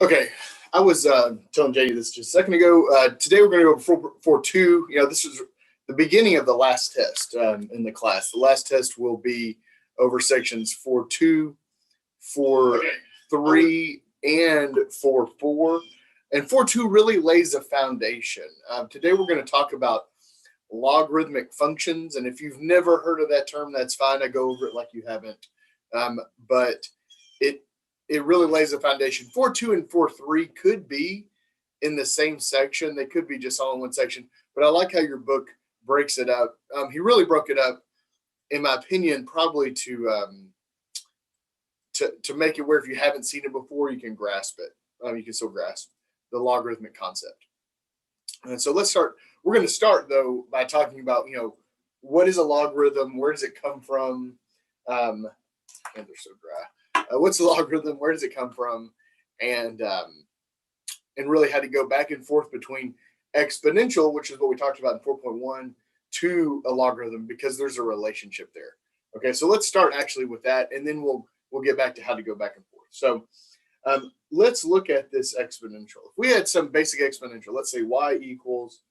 Okay, I was telling JD this just a second ago. Today we're going to go for two. This is the beginning of the last test in the class. The last test will be over sections 4.2, 4.3, and 4.4. And 4.2 really lays a foundation. Today we're going to talk about logarithmic functions. And if you've never heard of that term, that's fine. I go over it like you haven't. But it really lays a foundation. 4.2 and 4.3 could be in the same section. They could be just all in one section. But I like how your book breaks it up. He really broke it up, in my opinion, probably to make it where if you haven't seen it before, you can grasp it. You can still grasp the logarithmic concept. And so let's start. We're going to start, though, by talking about, what is a logarithm? Where does it come from? And they're so dry. What's the logarithm? Where does it come from? And really how to go back and forth between exponential, which is what we talked about in 4.1, to a logarithm, because there's a relationship there. Okay, so let's start actually with that, and then we'll get back to how to go back and forth. So let's look at this exponential. If we had some basic exponential, let's say y equals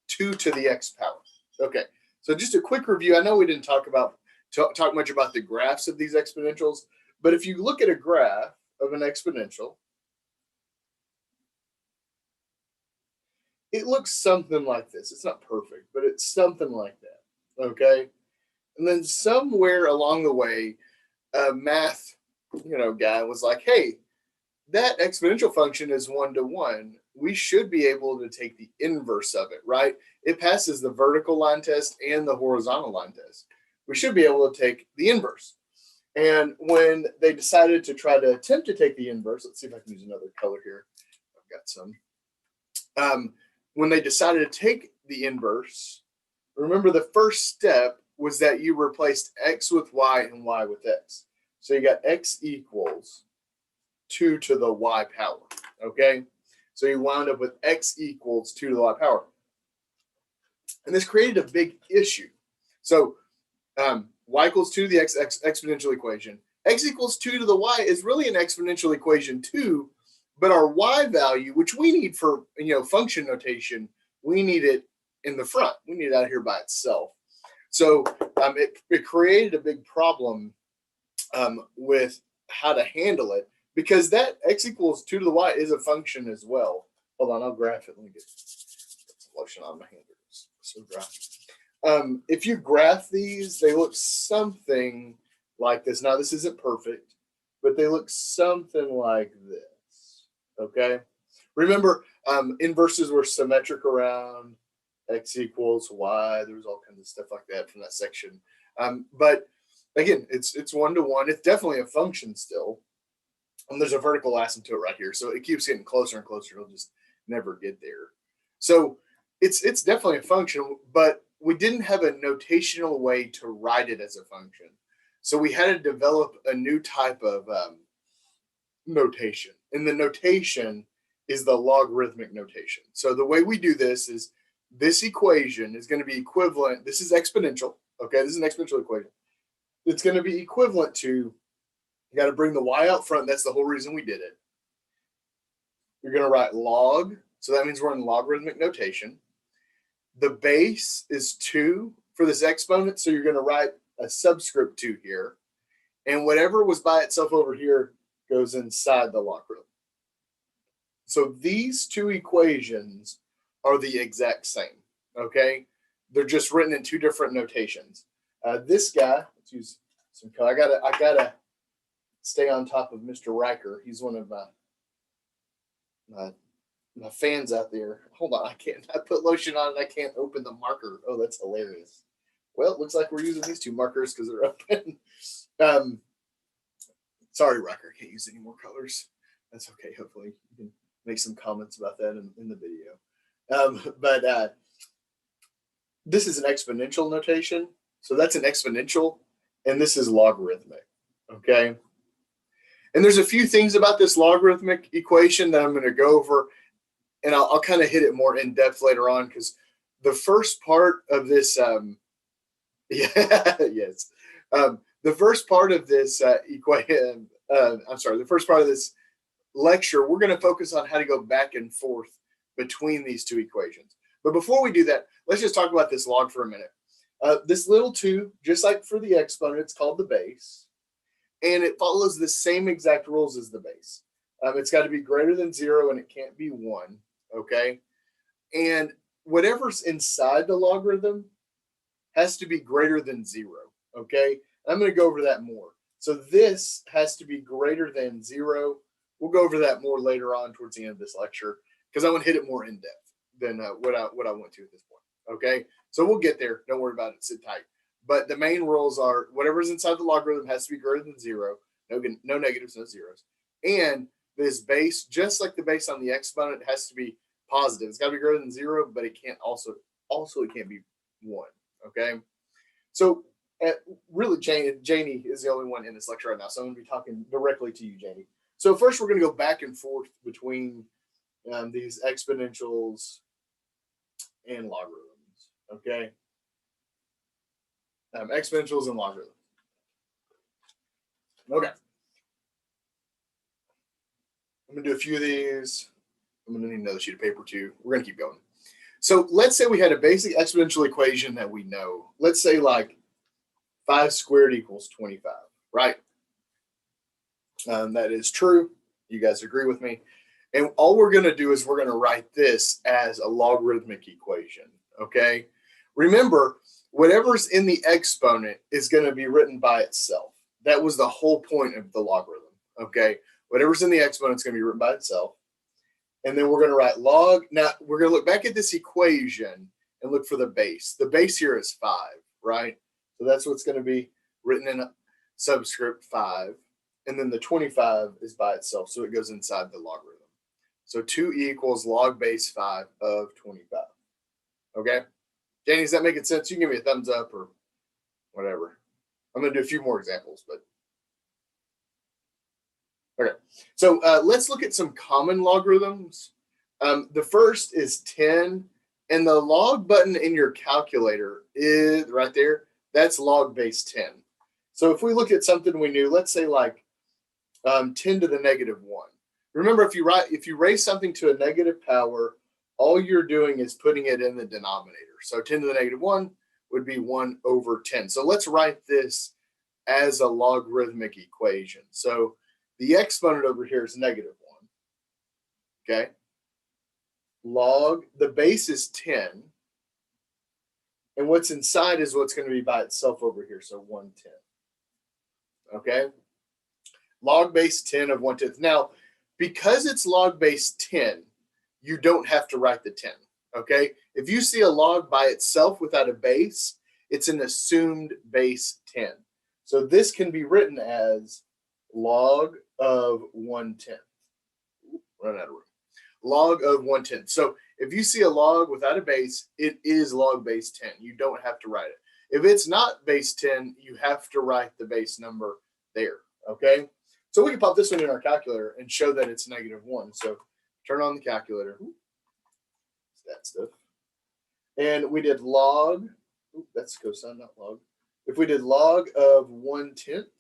2 to the x power. Okay, so just a quick review. I know we didn't talk much about the graphs of these exponentials, but if you look at a graph of an exponential, it looks something like this. It's not perfect, but it's something like that, okay? And then somewhere along the way, a math, guy was like, hey, that exponential function is 1-to-1. We should be able to take the inverse of it, right? It passes the vertical line test and the horizontal line test. We should be able to take the inverse. And when they decided to try to attempt to take the inverse, let's see if I can use another color here. I've got some. When they decided to take the inverse, remember the first step was that you replaced x with y and y with x. So you got x equals 2 to the y power, okay? So you wound up with x equals 2 to the y power. And this created a big issue. So y equals 2 to the x exponential equation. X equals 2 to the y is really an exponential equation too, but our y value, which we need for function notation, we need it in the front. We need it out here by itself. So it created a big problem with how to handle it, because that x equals 2 to the y is a function as well. Hold on, I'll graph it. Let me get some lotion on my hand. It's so dry. If you graph these, they look something like this. Now, this isn't perfect, but they look something like this, okay? Remember, inverses were symmetric around x equals y. There was all kinds of stuff like that from that section. But again, it's 1-to-1. It's definitely a function still. And there's a vertical asymptote right here. So it keeps getting closer and closer. It'll just never get there. So it's definitely a function, but we didn't have a notational way to write it as a function. So we had to develop a new type of notation. And the notation is the logarithmic notation. So the way we do this is this equation is going to be equivalent. This is exponential. Okay, this is an exponential equation. It's going to be equivalent to, you got to bring the y out front. That's the whole reason we did it. You're going to write log. So that means we're in logarithmic notation. The base is 2 for this exponent, so you're going to write a subscript 2 here. And whatever was by itself over here goes inside the logarithm. So these two equations are the exact same, okay? They're just written in two different notations. This guy, let's use some color. I gotta stay on top of Mr. Riker. He's one of my fans out there. Hold on, I put lotion on and I can't open the marker. Oh, that's hilarious. Well, it looks like we're using these two markers because they're open. Sorry, Riker, I can't use any more colors. That's okay. Hopefully you can make some comments about that in the video. But this is an exponential notation. So that's an exponential, and this is logarithmic, okay? And there's a few things about this logarithmic equation that I'm going to go over, and I'll kind of hit it more in depth later on, because the first part of this, yes, the first part of this equation, the first part of this lecture, we're going to focus on how to go back and forth between these two equations. But before we do that, let's just talk about this log for a minute. This little 2, just like for the exponent, it's called the base. And it follows the same exact rules as the base. It's got to be greater than 0 and it can't be 1, okay? And whatever's inside the logarithm has to be greater than 0, okay? I'm going to go over that more. So this has to be greater than 0. We'll go over that more later on towards the end of this lecture because I want to hit it more in depth than what I went to at this point, okay? So we'll get there. Don't worry about it. Sit tight. But the main rules are whatever's inside the logarithm has to be greater than 0. No negatives, no zeros. And this base, just like the base on the exponent, has to be positive. It's got to be greater than 0, but it can't it can't be 1, okay? So really, Janie is the only one in this lecture right now, so I'm going to be talking directly to you, Janie. So first, we're going to go back and forth between these exponentials and logarithms, okay? Exponentials and logarithms. Okay. I'm going to do a few of these. I'm going to need another sheet of paper too. We're going to keep going. So let's say we had a basic exponential equation that we know. Let's say like 5 squared equals 25, right? That is true. You guys agree with me? And all we're going to do is we're going to write this as a logarithmic equation, okay? Remember, whatever's in the exponent is going to be written by itself. That was the whole point of the logarithm, okay? Whatever's in the exponent is going to be written by itself. And then we're going to write log. Now, we're going to look back at this equation and look for the base. The base here is 5, right? So that's what's going to be written in a subscript 5. And then the 25 is by itself, so it goes inside the logarithm. So 2 equals log base 5 of 25. Okay? Danny, does that make sense? You can give me a thumbs up or whatever. I'm going to do a few more examples, but okay. So let's look at some common logarithms. The first is 10, and the log button in your calculator is right there. That's log base 10. So if we look at something we knew, let's say like 10 to the negative 1. Remember, if you raise something to a negative power, all you're doing is putting it in the denominator. So 10 to the negative 1 would be 1 over 10. So let's write this as a logarithmic equation. So the exponent over here is negative 1. Okay. Log, the base is 10. And what's inside is what's going to be by itself over here. So 1/10. Okay. Log base 10 of 1/10. Now, because it's log base 10, you don't have to write the 10. Okay. If you see a log by itself without a base, it's an assumed base 10. So this can be written as log of 1/10. Run out of room. Log of 1/10. So if you see a log without a base, it is log base 10. You don't have to write it. If it's not base 10, you have to write the base number there. Okay. So we can pop this one in our calculator and show that it's -1. So turn on the calculator. That stuff. And we did log. That's cosine, not log. If we did log of 1/10,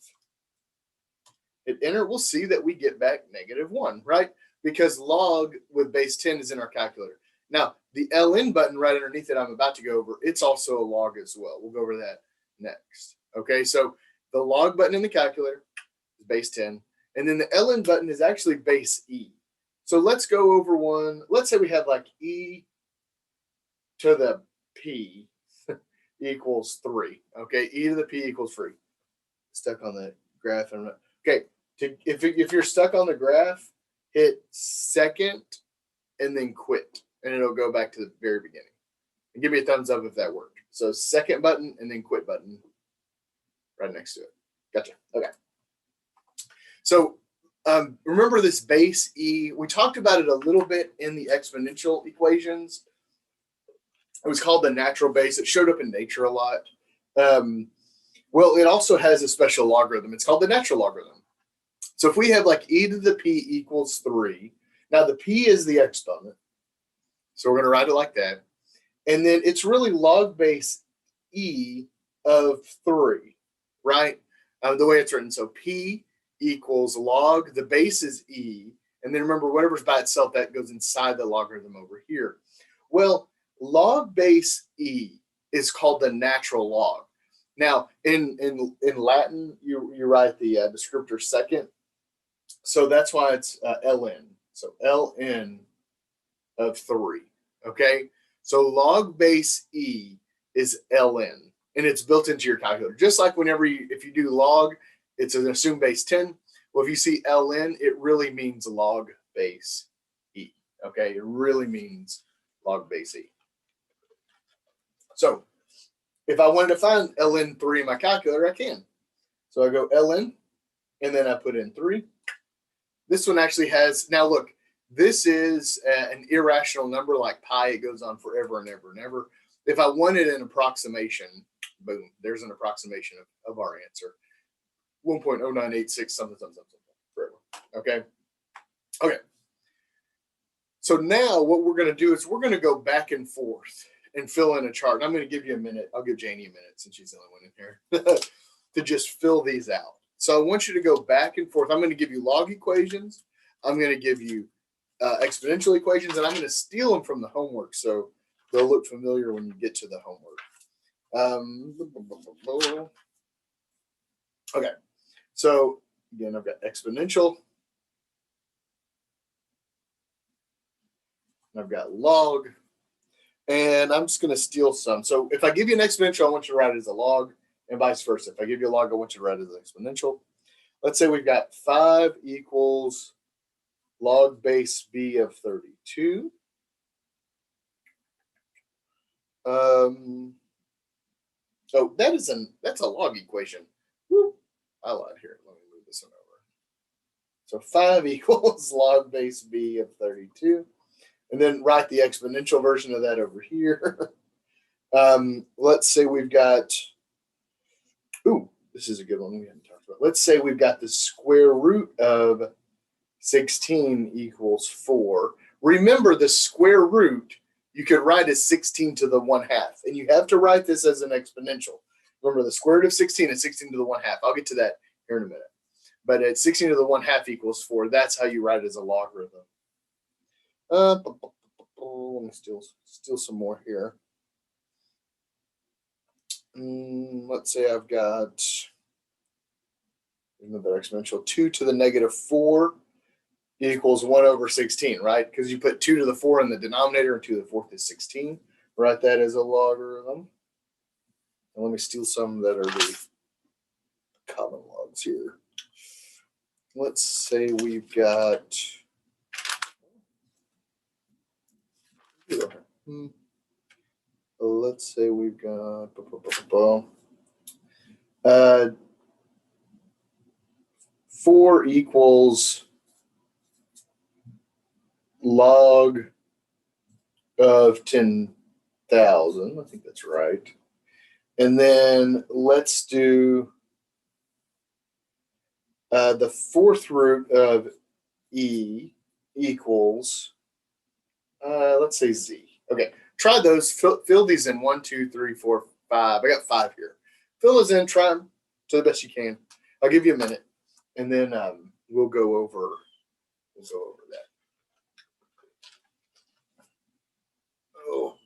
hit enter, we'll see that we get back -1, right? Because log with base 10 is in our calculator. Now, the ln button right underneath it I'm about to go over, it's also a log as well. We'll go over that next. Okay, so the log button in the calculator is base 10. And then the ln button is actually base e. So let's go over one. Let's say we have like e to the p equals 3. Okay, e to the p equals 3. Stuck on the graph. Okay, if you're stuck on the graph, hit second and then quit, and it'll go back to the very beginning. And give me a thumbs up if that worked. So second button and then quit button right next to it. Gotcha. Okay. So remember this base e. We talked about it a little bit in the exponential equations. It was called the natural base. It showed up in nature a lot. Well, it also has a special logarithm. It's called the natural logarithm. So if we have like e to the p equals 3, now the p is the exponent. So we're going to write it like that. And then it's really log base e of 3, right? The way it's written. So p equals log, the base is e, And then remember, whatever's by itself, that goes inside the logarithm over here. Well, log base e is called the natural log. Now, in Latin, you write the descriptor second. So that's why it's ln. So ln of 3. Okay? So log base e is ln, and it's built into your calculator. Just like whenever if you do log, it's an assumed base 10. Well, if you see ln, it really means log base e. Okay? It really means log base e. So if I wanted to find ln3 in my calculator, I can. So I go ln, and then I put in 3. This one actually has, now look, this is an irrational number like pi. It goes on forever and ever and ever. If I wanted an approximation, boom, there's an approximation of our answer. 1.0986 something, forever. Okay. Okay. So now what we're going to do is we're going to go back and forth and fill in a chart. And I'm going to give you a minute. I'll give Janie a minute since she's the only one in here to just fill these out. So I want you to go back and forth. I'm going to give you log equations. I'm going to give you exponential equations, and I'm going to steal them from the homework so they'll look familiar when you get to the homework. Okay. So again, I've got exponential. I've got log. And I'm just going to steal some. So if I give you an exponential, I want you to write it as a log, and vice versa. If I give you a log, I want you to write it as an exponential. Let's say we've got 5 equals log base b of 32. So that's a log equation. Woo, I lied here. Let me move this one over. So 5 equals log base b of 32. And then write the exponential version of that over here. Let's say we've got, this is a good one we haven't talked about. Let's say we've got the square root of 16 equals 4. Remember, the square root, you could write as 16 to the 1/2. And you have to write this as an exponential. Remember, the square root of 16 is 16 to the 1/2. I'll get to that here in a minute. But at 16 to the 1/2 equals 4. That's how you write it as a logarithm. Let me steal some more here. Let's say I've got another exponential. 2 to the negative 4 equals 1 over 16, right? Because you put 2 to the 4 in the denominator and 2 to the 4th is 16. Write that as a logarithm. And let me steal some that are the common logs here. Let's say we've got let's say we've got 4 equals log of 10,000. I think that's right. And then let's do the 4th root of e equals, let's say z. Okay, try those. Fill these in. 1, 2, 3, 4, 5. I got 5 here. Fill those in. Try them to the best you can. I'll give you a minute, and then we'll go over that. Oh.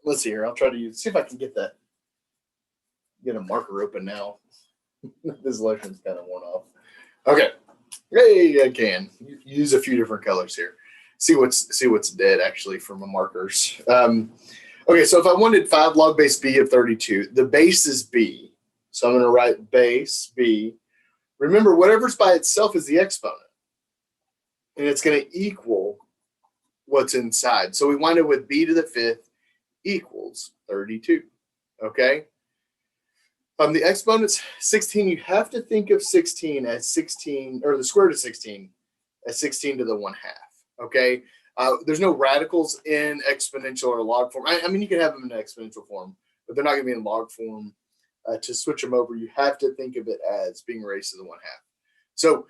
let's see here. I'll try to see if I can get a marker open now. This lotion's kind of worn off. Okay. Hey, I can use a few different colors here. See what's dead actually from the markers. Okay, so if I wanted 5 log base b of 32, the base is b. So I'm going to write base b. Remember, whatever's by itself is the exponent. And it's going to equal what's inside. So we wind up with b to the 5th equals 32. Okay? The exponent's 16. You have to think of 16 as 16, or the square root of 16 as 16 to the 1/2. Okay? There's no radicals in exponential or log form. I mean, you can have them in exponential form, but they're not going to be in log form. To switch them over, you have to think of it as being raised to the 1/2. So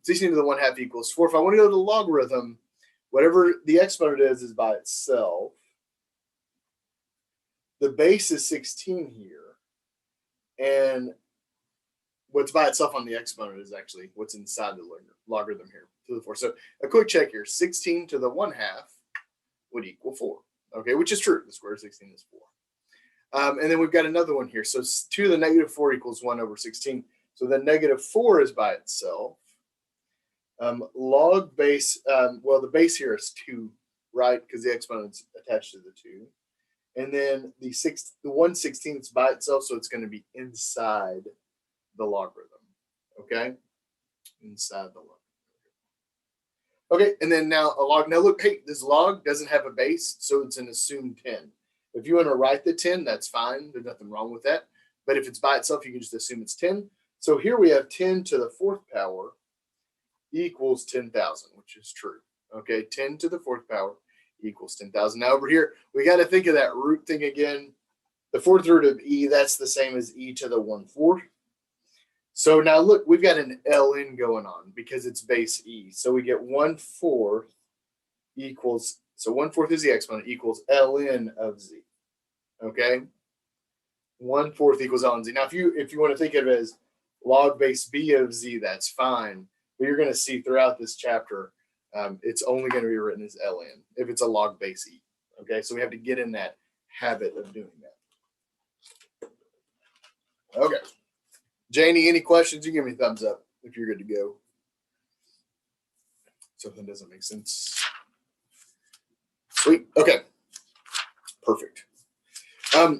16 to the 1/2 equals 4. If I want to go to the logarithm, whatever the exponent is by itself. The base is 16 here. And what's by itself on the exponent is actually what's inside the logarithm here to the 4. So a quick check here. 16 to the 1/2 would equal 4. Okay, which is true. The square root of 16 is 4. And then we've got another one here. So 2 to the negative 4 equals 1 over 16. So the negative 4 is by itself. Log base, well, the base here is 2, right? Because the exponent's attached to the 2. And then the 1/16 is by itself, so it's going to be inside the logarithm. Okay? Inside the logarithm. Okay, and then now a log. Now look, hey, this log doesn't have a base, so it's an assumed 10. If you want to write the 10, that's fine. There's nothing wrong with that. But if it's by itself, you can just assume it's 10. So here we have 10 to the 4th power equals 10,000, which is true. Okay, 10 to the 4th power equals 10,000. Now over here, we got to think of that root thing again. The 4th root of e, that's the same as e to the 1/4. So now look, we've got an ln going on because it's base e. So we get 1/4 equals, so 1/4 is the exponent, equals ln of z. Okay? 1/4 equals ln z. Now if you want to think of it as log base b of z, that's fine. But you're going to see throughout this chapter, it's only going to be written as ln if it's a log base e. Okay, so we have to get in that habit of doing that. Okay. Janie, any questions? You give me a thumbs up if you're good to go. Something doesn't make sense. Sweet. Okay. Perfect.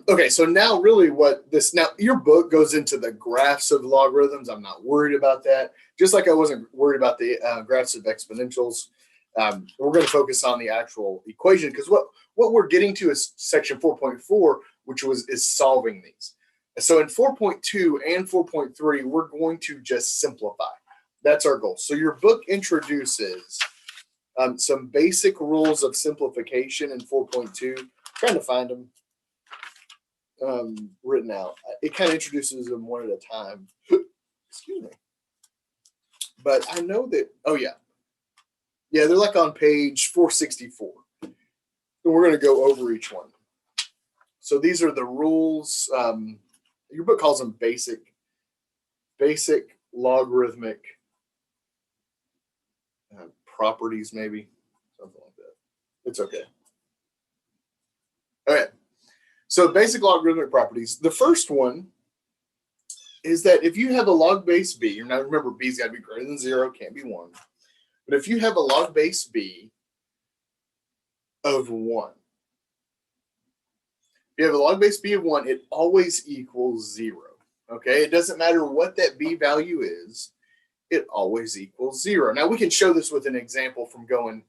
Okay, so now really now your book goes into the graphs of logarithms. I'm not worried about that. Just like I wasn't worried about the graphs of exponentials. We're going to focus on the actual equation because what we're getting to is section 4.4, which is solving these. So in 4.2 and 4.3, we're going to just simplify. That's our goal. So your book introduces some basic rules of simplification in 4.2. Trying to find them written out. It kind of introduces them one at a time. Excuse me. But I know that, oh yeah. Yeah, they're like on page 464. And we're going to go over each one. So these are the rules. Your book calls them basic logarithmic properties, maybe. Something like that. It's okay. All right. So basic logarithmic properties. The first one is that if you have a log base b, now remember b's got to be greater than 0, can't be 1. But if you have a log base b of 1, if you have a log base b of 1, it always equals 0. Okay, it doesn't matter what that b value is, it always equals 0. Now we can show this with an example from going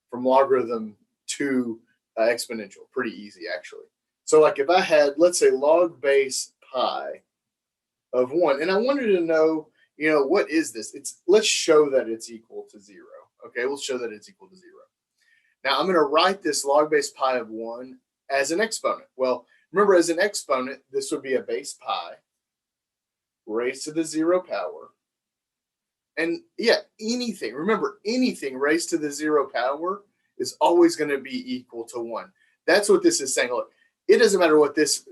from logarithm to exponential. Pretty easy, actually. So like if I had, let's say, log base pi of 1, and I wanted to know, what is this? Let's show that it's equal to 0. Okay, we'll show that it's equal to 0. Now I'm going to write this log base pi of 1 as an exponent. Well, remember, as an exponent, this would be a base pi raised to the 0 power. And yeah, anything raised to the 0 power is always going to be equal to 1. That's what this is saying. Look, it doesn't matter what this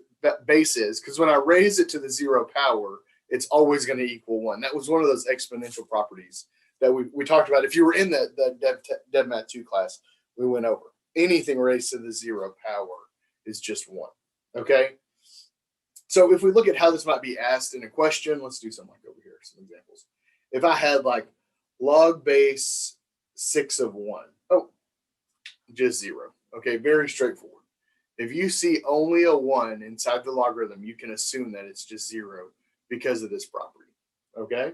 base is, because when I raise it to the 0 power, it's always going to equal 1. That was one of those exponential properties that we talked about. If you were in the DevMath 2 class, we went over. Anything raised to the 0 power is just 1. Okay? So if we look at how this might be asked in a question, let's do something like over here, some examples. If I had like log base 6 of 1, oh, just 0. Okay, very straightforward. If you see only a 1 inside the logarithm, you can assume that it's just 0 because of this property. Okay?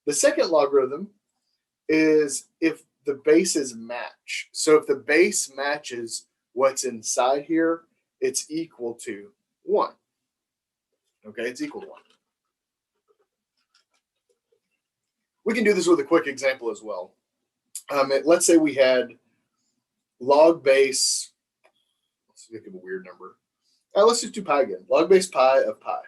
The second logarithm is if the bases match. So if the base matches what's inside here, it's equal to 1. Okay, it's equal to 1. We can do this with a quick example as well. Let's say we had log base, let's think of a weird number. Let's just do pi again. Log base pi of pi.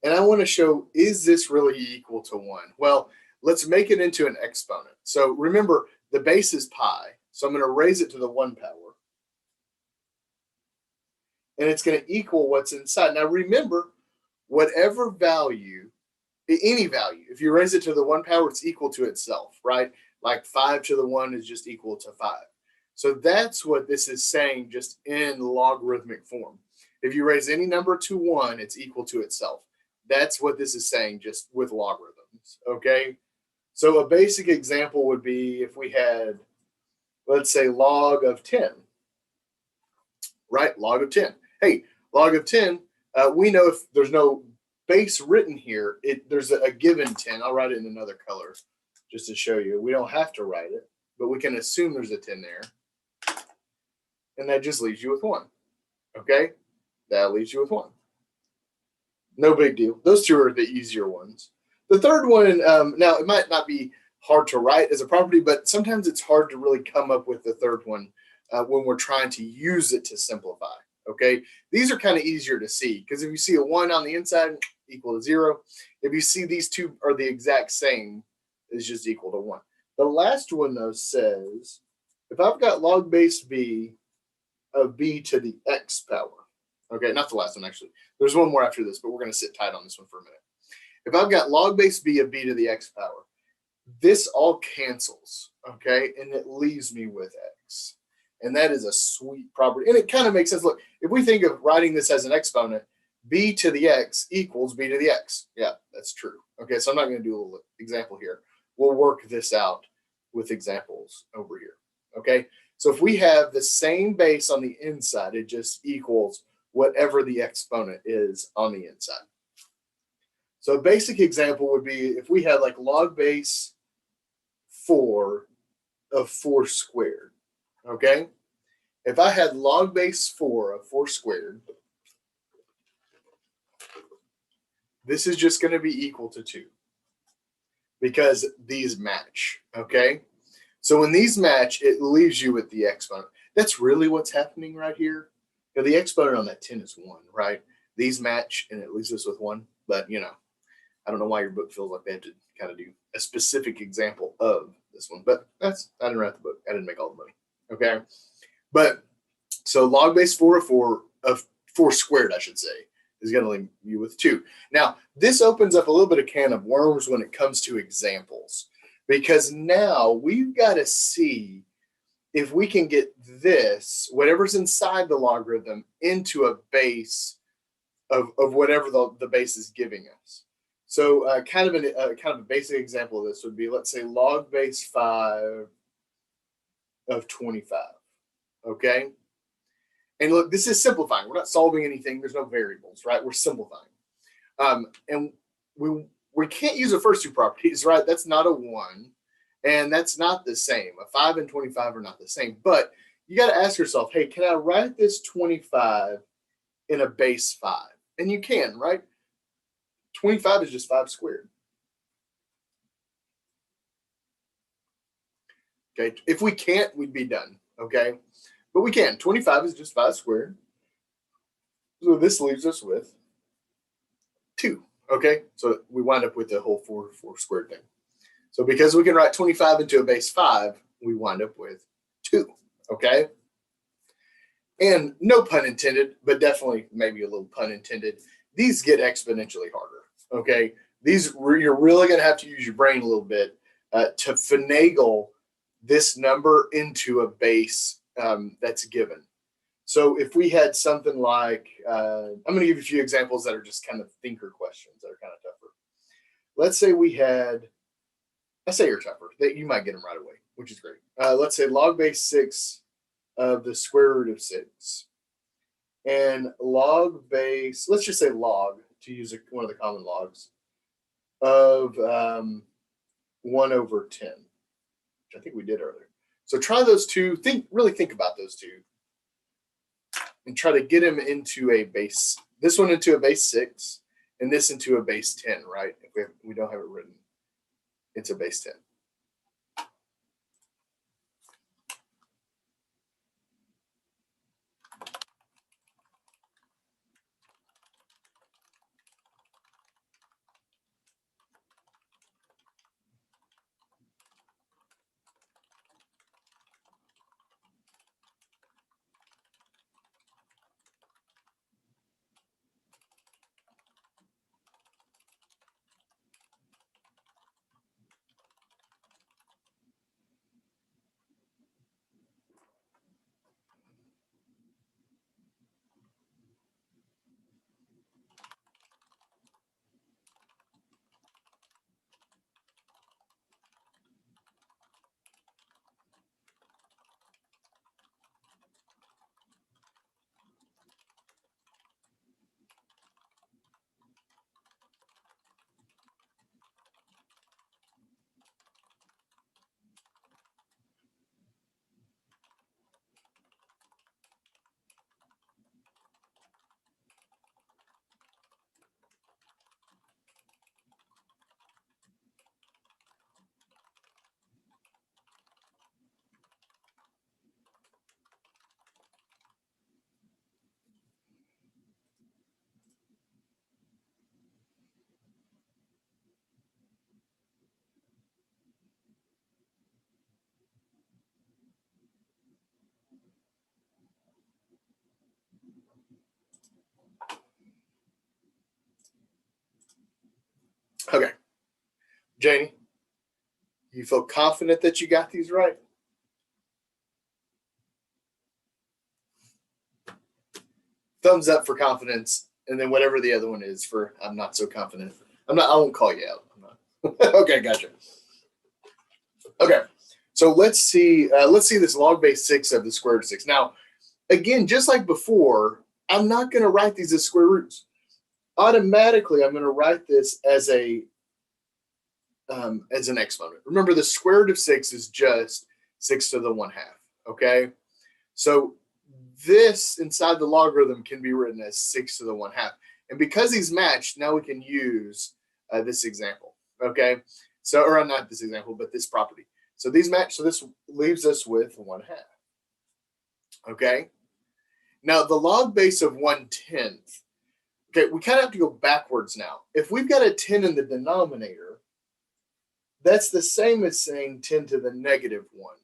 And I want to show, is this really equal to 1? Well, let's make it into an exponent. So remember, the base is pi. So I'm going to raise it to the 1 power. And it's going to equal what's inside. Now remember, whatever value, any value, if you raise it to the 1 power, it's equal to itself, right? Like 5 to the 1 is just equal to 5. So that's what this is saying just in logarithmic form. If you raise any number to 1, it's equal to itself. That's what this is saying just with logarithms, okay? So a basic example would be if we had, let's say, log of 10, right? Log of 10. Hey, log of 10, we know if there's no base written here, there's a given 10. I'll write it in another color just to show you. We don't have to write it, but we can assume there's a 10 there. And that just leaves you with 1, okay? That leaves you with 1. No big deal. Those two are the easier ones. The third one, now it might not be hard to write as a property, but sometimes it's hard to really come up with the third one when we're trying to use it to simplify. Okay, these are kind of easier to see because if you see a 1 on the inside, equal to 0. If you see these two are the exact same, it's just equal to 1. The last one, though, says if I've got log base b of b to the x power, okay, not the last one, actually. There's one more after this, but we're going to sit tight on this one for a minute. If I've got log base b of b to the x power, this all cancels, okay, and it leaves me with x. And that is a sweet property. And it kind of makes sense. Look, if we think of writing this as an exponent, b to the x equals b to the x. Yeah, that's true. Okay, so I'm not going to do a little example here. We'll work this out with examples over here. Okay, so if we have the same base on the inside, it just equals whatever the exponent is on the inside. So a basic example would be if we had like log base 4 of 4 squared. Okay, if I had log base 4 of 4 squared, this is just going to be equal to 2 because these match. Okay, so when these match, it leaves you with the exponent. That's really what's happening right here. You know, the exponent on that 10 is 1, right? These match and it leaves us with 1. But, you know, I don't know why your book feels like they have to kind of do a specific example of this one. But I didn't write the book. I didn't make all the money. Okay, but so log base 4 of 4 squared, I should say, is going to leave you with 2. Now, this opens up a little bit of can of worms when it comes to examples, because now we've got to see if we can get this, whatever's inside the logarithm, into a base of whatever the base is giving us. So kind of a basic example of this would be, let's say, log base 5 of 25, okay? And look, this is simplifying. We're not solving anything. There's no variables, right? We're simplifying. And we can't use the first two properties, right? That's not a 1, and that's not the same. A 5 and 25 are not the same. But you got to ask yourself, hey, can I write this 25 in a base 5? And you can, right? 25 is just 5 squared. Okay, if we can't, we'd be done, okay? But we can. 25 is just 5 squared. So this leaves us with 2, okay? So we wind up with the whole 4 squared thing. So because we can write 25 into a base 5, we wind up with 2, okay? And no pun intended, but definitely maybe a little pun intended. These get exponentially harder, okay? These, you're really going to have to use your brain a little bit to finagle this number into a base that's given. So if we had something like, I'm going to give you a few examples that are just kind of thinker questions that are kind of tougher. Let's say we had, I say you're tougher, that you might get them right away, which is great. Let's say log base 6 of the square root of 6. And log base, let's just say log, to use one of the common logs, of 1 over 10, which I think we did earlier. So try those two, really think about those two, and try to get them into a base, this one into a base 6, and this into a base 10, right? If we don't have it written, it's a base 10. Okay, Janie, you feel confident that you got these right? Thumbs up for confidence, and then whatever the other one is for I'm not so confident. I won't call you out. I'm not. Okay, gotcha. Okay, so let's see this log base 6 of the square root of 6. Now, again, just like before, I'm not going to write these as square roots. Automatically, I'm going to write this as an exponent. Remember, the square root of 6 is just 6 to the 1/2. Okay, so this inside the logarithm can be written as 6 to the 1/2. And because these match, now we can use this example. Okay, so, or not this example, but this property. So these match, so this leaves us with 1/2. Okay, now the log base of 1/10. Okay, we kind of have to go backwards now. If we've got a 10 in the denominator, that's the same as saying 10 to the negative 1.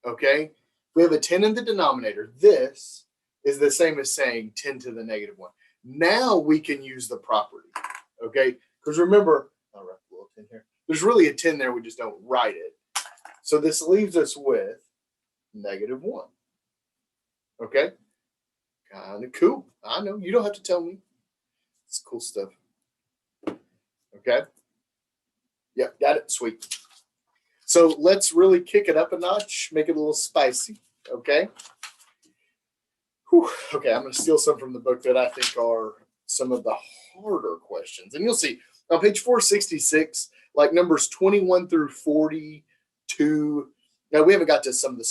Okay, we have a 10 in the denominator. This is the same as saying 10 to the negative 1. Now we can use the property. Okay, because remember, I'll write a little 10 here. There's really a 10 there, we just don't write it. So this leaves us with negative 1. Okay, kind of cool. I know, you don't have to tell me. It's cool stuff. Okay. Yep, got it. Sweet. So let's really kick it up a notch, make it a little spicy. Okay. Whew. Okay, I'm going to steal some from the book that I think are some of the harder questions. And you'll see on page 466, like numbers 21 through 42. Now, we haven't got to some of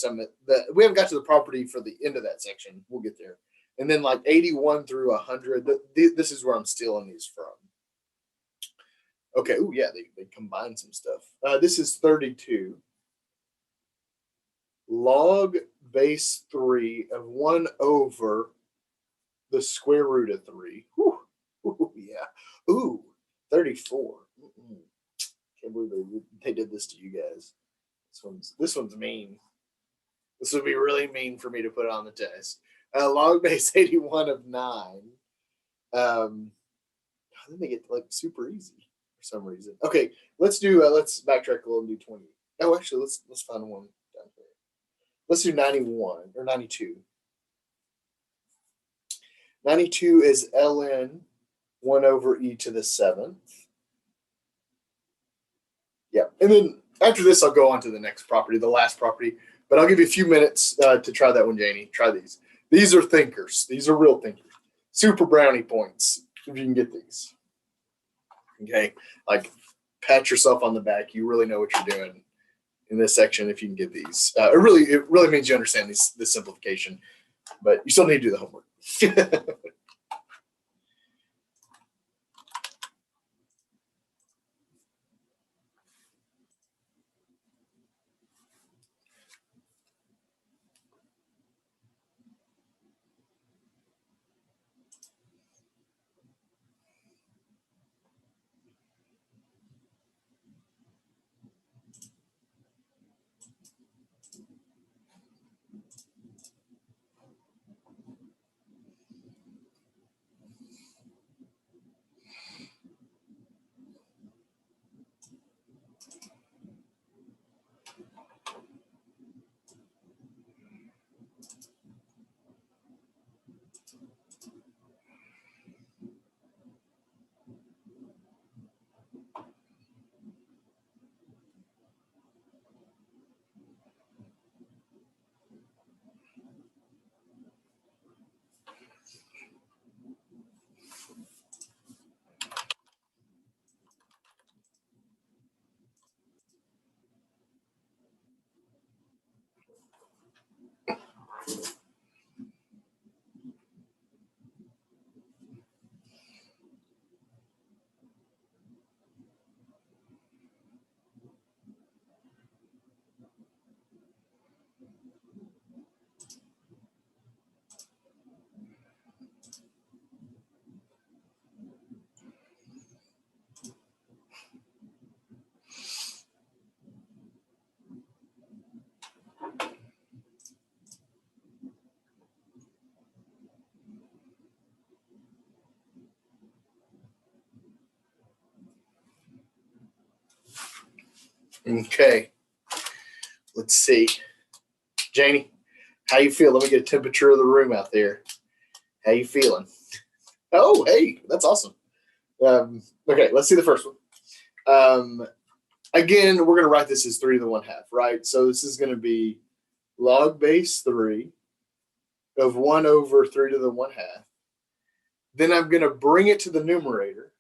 we haven't got to the property for the end of that section. We'll get there. And then like 81 through 100, this is where I'm stealing these from. Okay, oh yeah, they combine some stuff. This is 32. Log base 3 of 1 over the square root of 3. Whew. Ooh, yeah. Ooh, 34. Can't believe they did this to you guys. This one's mean. This would be really mean for me to put on the test. Log base 81 of 9. Then they get like super easy for some reason. Okay, let's backtrack a little and do 20. Oh, actually, let's find one down here. Let's do 91 or 92. 92 is ln 1 over e to the 7th. Yeah, and then after this, I'll go on to the next property, the last property. But I'll give you a few minutes to try that one, Janie. Try these. These are thinkers. These are real thinkers. Super brownie points if you can get these. Okay, like pat yourself on the back. You really know what you're doing in this section if you can get these. It really means you understand this simplification, but you still need to do the homework. Okay, let's see. Janie, how you feel? Let me get a temperature of the room out there. How you feeling? Oh, hey, that's awesome. Okay, let's see the first one. Again, we're going to write this as 3 to the 1/2, right? So this is going to be log base 3 of 1 over 3 to the 1/2. Then I'm going to bring it to the numerator.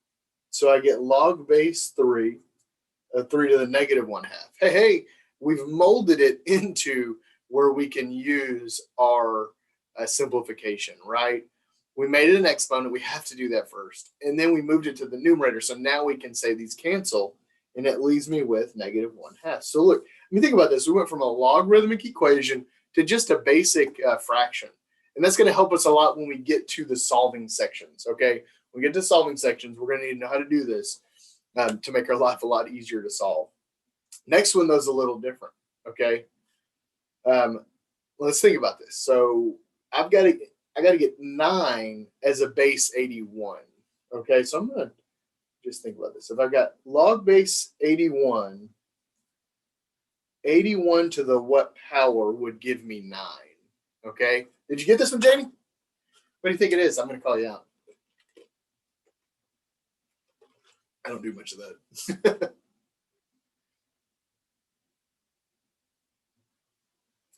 So I get log base 3 of 3 to the negative 1/2. Hey, we've molded it into where we can use our simplification, right? We made it an exponent. We have to do that first. And then we moved it to the numerator. So now we can say these cancel, and it leaves me with negative 1/2. So look, I mean, think about this. We went from a logarithmic equation to just a basic fraction. And that's going to help us a lot when we get to the solving sections, okay? When we get to solving sections, we're going to need to know how to do this to make our life a lot easier to solve. Next one, though, is a little different, okay? Let's think about this. So I got to get 9 as a base 81, okay? So I'm going to just think about this. If I've got log base 81, 81 to the what power would give me 9, okay? Did you get this one, Janie? What do you think it is? I'm going to call you out. I don't do much of that.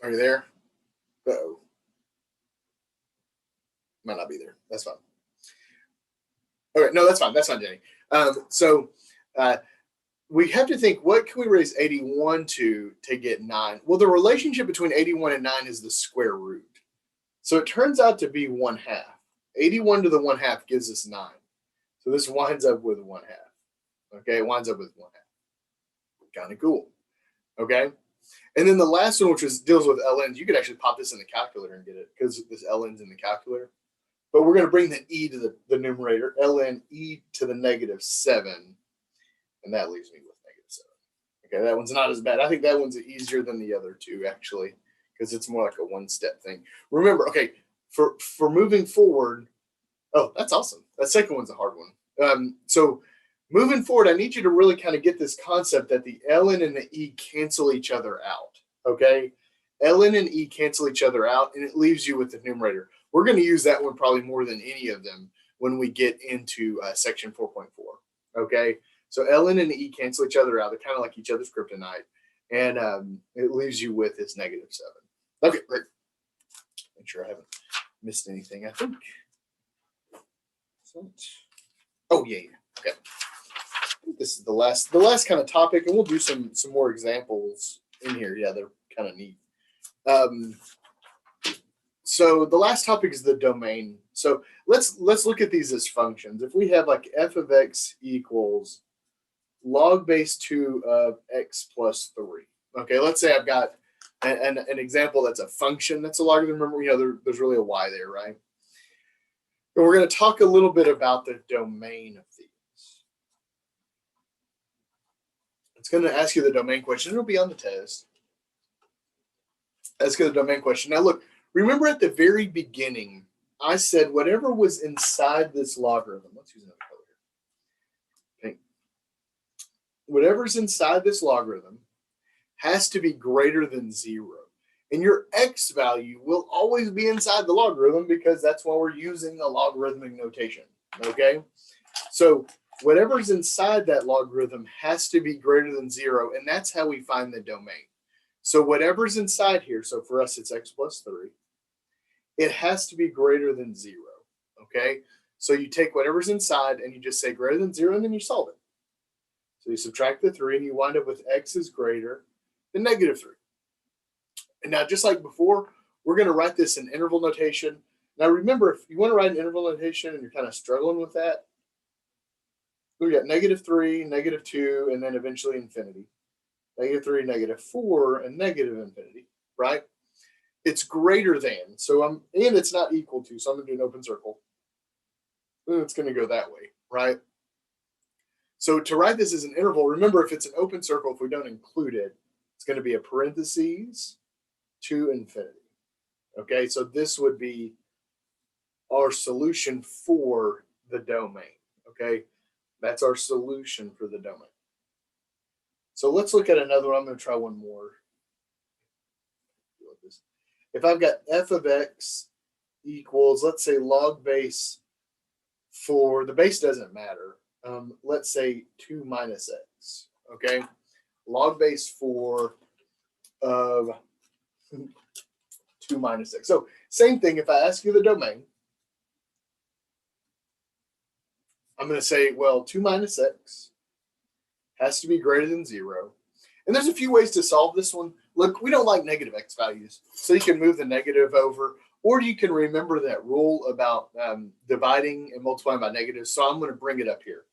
Are you there? Uh-oh. Might not be there. That's fine. Okay, no, that's fine. That's fine, Jenny. So we have to think, what can we raise 81 to get 9? Well, the relationship between 81 and 9 is the square root. So it turns out to be 1/2. 81 to the 1/2 gives us 9. So this winds up with 1/2. Okay, it winds up with 1/2. Kind of cool. Okay. And then the last one, which deals with ln's, you could actually pop this in the calculator and get it because this ln's in the calculator. But we're going to bring the e to the numerator, ln e to the negative 7. And that leaves me with negative 7. Okay, that one's not as bad. I think that one's easier than the other two, actually, because it's more like a one-step thing. Remember, okay, for moving forward, oh, that's awesome. That second one's a hard one. So moving forward, I need you to really kind of get this concept that the ln and the e cancel each other out, okay? ln and e cancel each other out, and it leaves you with the numerator. We're going to use that one probably more than any of them when we get into section 4.4. Okay, so ln and e cancel each other out. They're kind of like each other's kryptonite, and it leaves you with its -7. Okay, great. Make sure I haven't missed anything. I think. Oh yeah. Okay. I think this is the last kind of topic, and we'll do some more examples in here. Yeah, they're kind of neat. So the last topic is the domain. So let's look at these as functions. If we have like f of x equals log base 2 of x plus 3. Okay, let's say I've got an example that's a function that's a logarithm. Remember, there's really a y there, right? And we're going to talk a little bit about the domain of these. It's going to ask you the domain question. It'll be on the test. Ask you the domain question. Now look, remember at the very beginning, I said whatever was inside this logarithm. Let's use another color here. Okay. Whatever's inside this logarithm has to be greater than 0. And your x value will always be inside the logarithm because that's why we're using the logarithmic notation. Okay? So whatever's inside that logarithm has to be greater than 0, and that's how we find the domain. So whatever's inside here, so for us it's x plus 3, it has to be greater than 0. Okay? So you take whatever's inside and you just say greater than 0, and then you solve it. So you subtract the 3 and you wind up with x is greater than -3. And now, just like before, we're going to write this in interval notation. Now, remember, if you want to write an interval notation and you're kind of struggling with that, we got -3, -2, and then eventually infinity. -3, -4, and negative infinity, right? It's greater than. So and it's not equal to. So I'm going to do an open circle. And it's going to go that way, right? So to write this as an interval, remember, if it's an open circle, if we don't include it, it's going to be a parentheses to infinity. Okay, so this would be our solution for the domain. Okay, that's our solution for the domain. So let's look at another one. I'm going to try one more. If I've got f of x equals, let's say log base for, the base doesn't matter. Let's say 2 minus x. Okay, log base 4 of 2 minus x. So same thing, if I ask you the domain, I'm going to say, well, 2 minus x has to be greater than 0. And there's a few ways to solve this one. Look, we don't like negative x values, so you can move the negative over, or you can remember that rule about dividing and multiplying by negatives. So I'm going to bring it up here.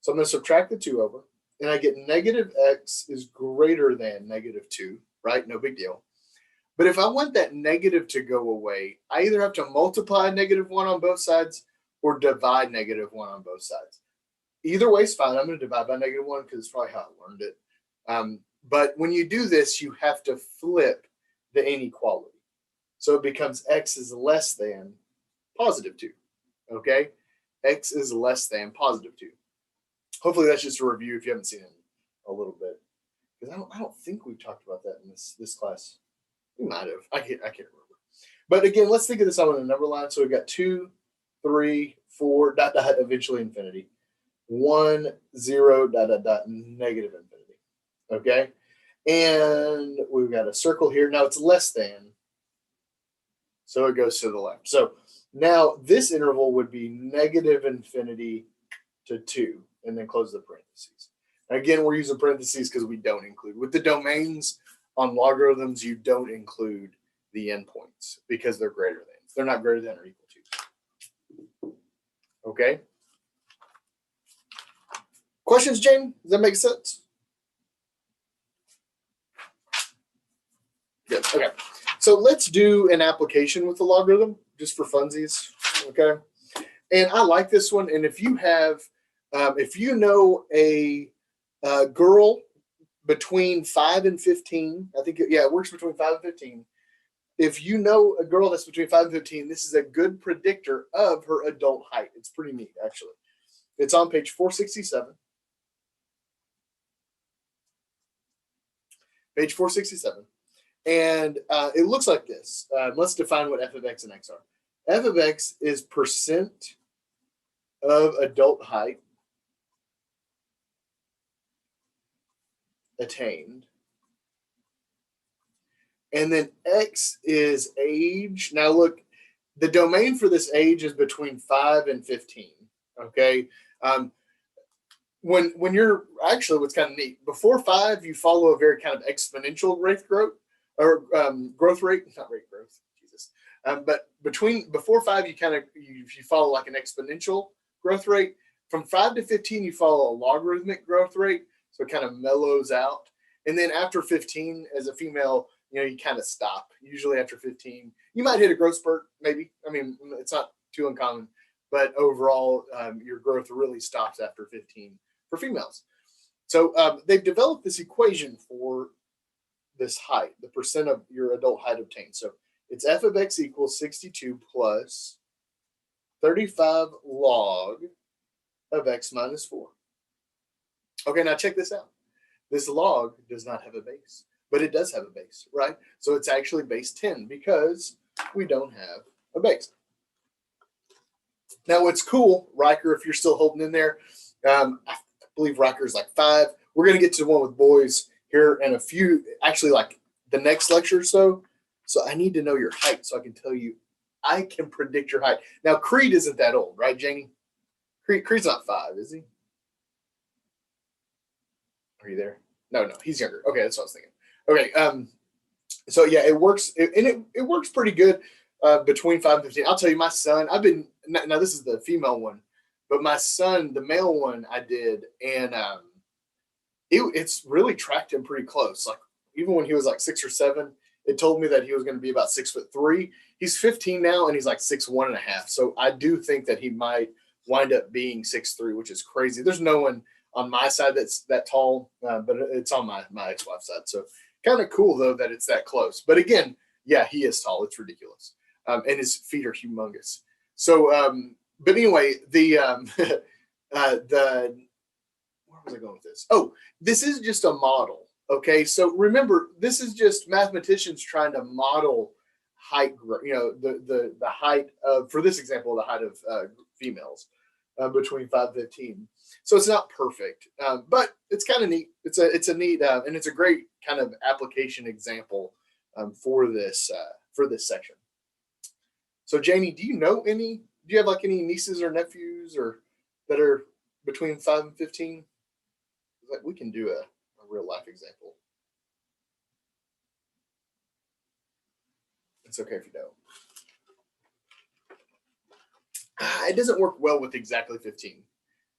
So I'm going to subtract the 2 over, and I get negative x is greater than -2, right? No big deal. But if I want that negative to go away, I either have to multiply -1 on both sides or divide -1 on both sides. Either way is fine. I'm going to divide by -1 because it's probably how I learned it. But when you do this, you have to flip the inequality. So it becomes x is less than +2. Okay? X is less than +2. Hopefully that's just a review if you haven't seen it in a little bit. Because I don't think we've talked about that in this class. We might have. I can't remember. But again, let's think of this on a number line. So we've got 2, 3, 4, ... eventually infinity. 1, 0, ... negative infinity. Okay? And we've got a circle here. Now it's less than. So it goes to the left. So now this interval would be negative infinity to 2, and then close the parentheses. Again, we're using parentheses because we don't include. With the domains on logarithms, you don't include the endpoints because they're greater than. They're not greater than or equal to. Okay? Questions, Jane? Does that make sense? Good. Okay. So let's do an application with the logarithm just for funsies. Okay. And I like this one. And if you have, if you know a girl between 5 and 15, I think, yeah, it works between 5 and 15. If you know a girl that's between 5 and 15, this is a good predictor of her adult height. It's pretty neat, actually. It's on page 467. Page 467. And it looks like this. Let's define what f of x and x are. F of x is percent of adult height attained. And then x is age. Now look, the domain for this age is between 5 and 15. Okay. When you're actually, what's kind of neat, before 5, you follow a very kind of exponential rate growth or growth rate, not rate growth, Jesus. But before 5, you follow like an exponential growth rate. From 5 to 15, you follow a logarithmic growth rate, so it kind of mellows out. And then after 15, as a female, you kind of stop. Usually after 15, you might hit a growth spurt, maybe. I mean, it's not too uncommon, but overall, your growth really stops after 15 for females. So they've developed this equation for this height, the percent of your adult height obtained. So it's f of x equals 62 plus 35 log of x minus 4. Okay, now check this out. This log does not have a base, but it does have a base, right? So it's actually base 10 because we don't have a base. Now, what's cool, Riker, if you're still holding in there, I believe Riker's like 5. We're going to get to the one with boys here in a few, actually like the next lecture or so. So I need to know your height so I can tell you, I can predict your height. Now, Creed isn't that old, right, Janie? Creed's not 5, is he? Are you there? No, he's younger. Okay, that's what I was thinking. Okay, so yeah, it works, and it works pretty good between 5 and 15. I'll tell you, my son, now this is the female one, but my son, the male one I did, and it's really tracked him pretty close. Like even when he was like 6 or 7, it told me that he was going to be about 6'3". He's 15 now, and he's like 6'1.5". So I do think that he might wind up being 6'3", which is crazy. There's no one on my side that's that tall, but it's on my ex-wife's side. So kind of cool though that it's that close. But again, yeah, he is tall. It's ridiculous, and his feet are humongous. So, but anyway, the where was I going with this? Oh, this is just a model. Okay, so remember, this is just mathematicians trying to model height. The height of, for this example, the height of females between 5 and 15. So it's not perfect, but it's kind of neat. It's a neat and it's a great kind of application example for this section. So Janie, do you have like any nieces or nephews or that are between 5 and 15? Like we can do a real life example. It's okay if you don't. It doesn't work well with exactly 15.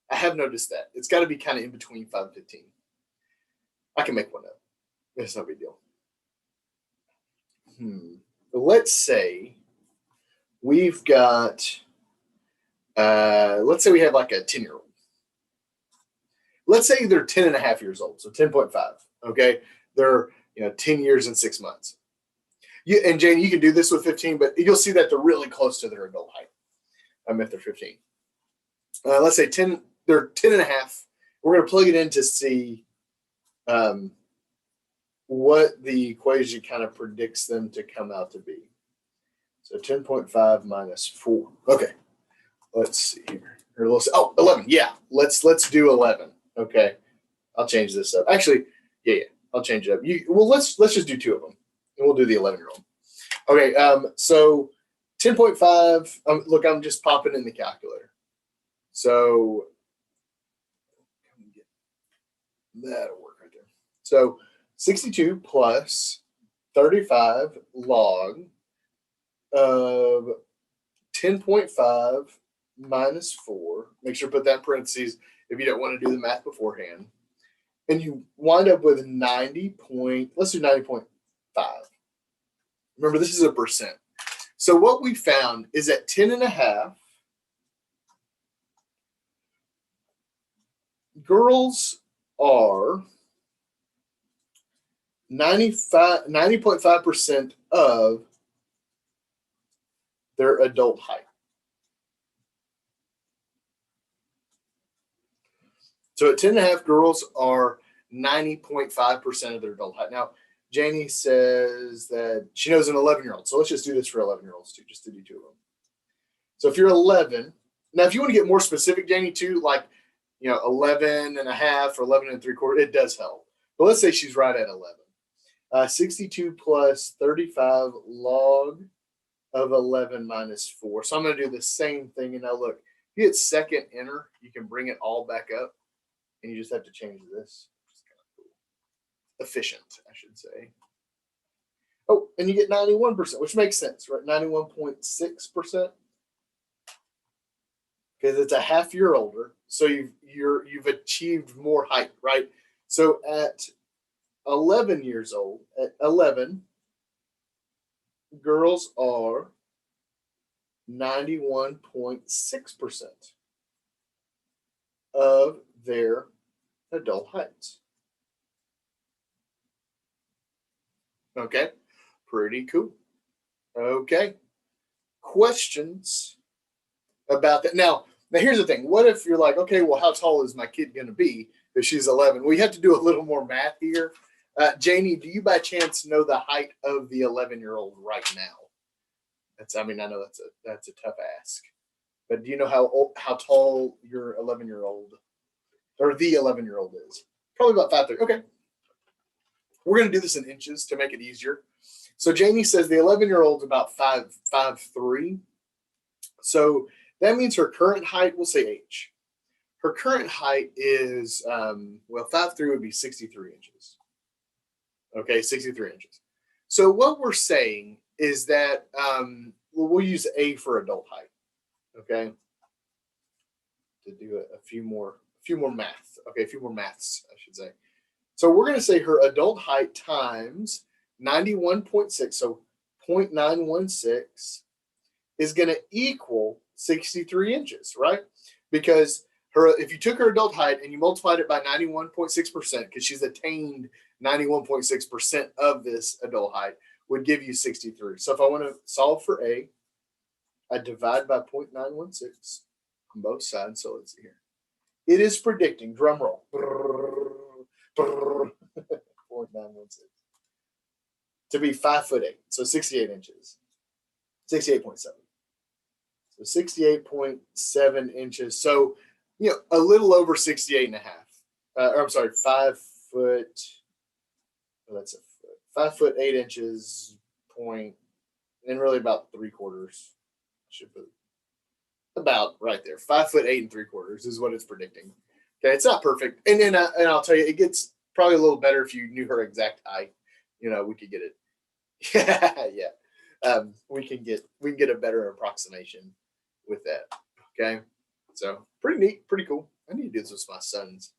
I have noticed that. It's got to be kind of in between 5 and 15. I can make one up. It's no big deal. Let's say we've got, let's say we have like a 10-year-old. Let's say they're 10 and a half years old, so 10.5. Okay, they're 10 years and 6 months. And Jane, you can do this with 15, but you'll see that they're really close to their adult height. If they're 15. Let's say 10. They're 10 and a half. We're going to plug it in to see what the equation kind of predicts them to come out to be. So 10.5 minus 4. Okay, let's see here. 11. Yeah, let's do 11. Okay, I'll change this up. Actually, yeah, I'll change it up. Let's just do 2 of them, and we'll do the 11-year-old. Okay, so 10.5. Look, I'm just popping in the calculator. So that'll work right there. So 62 plus 35 log of 10.5 minus 4. Make sure to put that in parentheses if you don't want to do the math beforehand. And you wind up with 90 point, let's do 90.5. Remember, this is a percent. So what we found is at 10 and a half, girls are 90.5% of their adult height. So at 10 and a half, girls are 90.5% of their adult height. Now, Janie says that she knows an 11-year-old. So let's just do this for 11-year-olds too, just to do two of them. So if you're 11, now if you want to get more specific, Janie, too, like, 11 and a half or 11 and 3/4, it does help. But let's say she's right at 11. 62 plus 35 log of 11 minus 4. So I'm going to do the same thing. And now look, if you hit second enter, you can bring it all back up. And you just have to change this. Which is kind of cool. Efficient, I should say. Oh, and you get 91%, which makes sense, right? 91.6%. Because it's a half year older. So you've achieved more height, right? So at 11 years old, at 11, girls are 91.6% of their adult heights. Okay, pretty cool. Okay, questions about that? Now here's the thing. What if you're like, okay, well, how tall is my kid going to be if she's 11? We have to do a little more math here. Janie, do you by chance know the height of the 11-year-old right now? I know that's a tough ask, but do you know how tall your 11-year-old or the 11-year-old is? Probably about 5'3". Okay, we're going to do this in inches to make it easier. So Janie says the 11-year-old's about 5'3". So that means her current height, we'll say H. Her current height is 5'3" would be 63 inches. Okay, 63 inches. So what we're saying is that we'll use A for adult height. Okay, to do a few more math. Okay, a few more maths, I should say. So we're going to say her adult height times 91.6, so 0.916 is going to equal 63 inches, right? Because if you took her adult height and you multiplied it by 91.6%, because she's attained 91.6% of this adult height, would give you 63. So if I want to solve for A, I divide by 0.916 on both sides. So let's see here. It is predicting, drum roll, 0.916 to be 5'8", so 68 inches, 68.7. So 68.7 inches. So, a little over 68 and a half. I'm sorry, 5 foot. Well, that's a foot. 5 foot 8 inches point, and really about 3/4. Should put about right there. 5 foot 8 3/4 is what it's predicting. Okay, it's not perfect, and then I'll tell you, it gets probably a little better if you knew her exact height. We could get it. Yeah. We can get a better approximation with that. Okay, so pretty neat, pretty cool. I need to do this with my sons.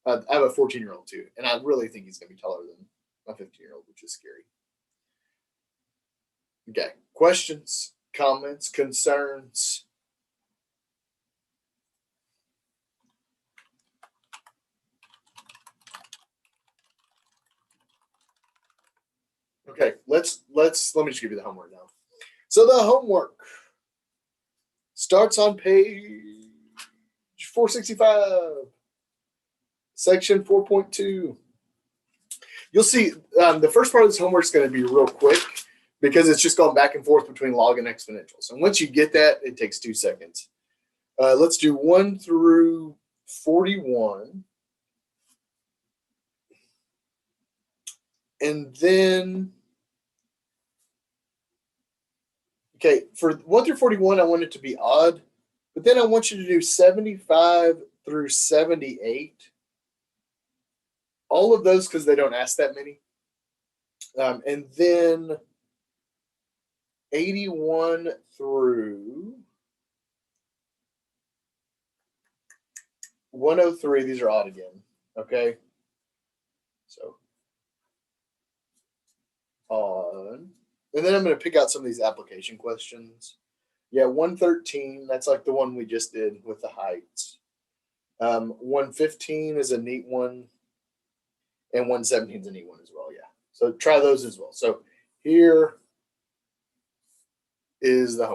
I have a 14-year-old too, and I really think he's going to be taller than my 15-year-old, which is scary. Okay, questions, comments, concerns? Okay, let me just give you the homework now. So the homework starts on page 465, section 4.2. You'll see the first part of this homework is going to be real quick because it's just going back and forth between log and exponentials. And once you get that, it takes 2 seconds. Let's do 1 through 41. And then, okay, for 1 through 41, I want it to be odd. But then I want you to do 75 through 78. All of those because they don't ask that many. And then 81 through 103. These are odd again. Okay. So on. And then I'm going to pick out some of these application questions. Yeah, 113, that's like the one we just did with the heights. 115 is a neat one. And 117 is a neat one as well, yeah. So try those as well. So here is the homework.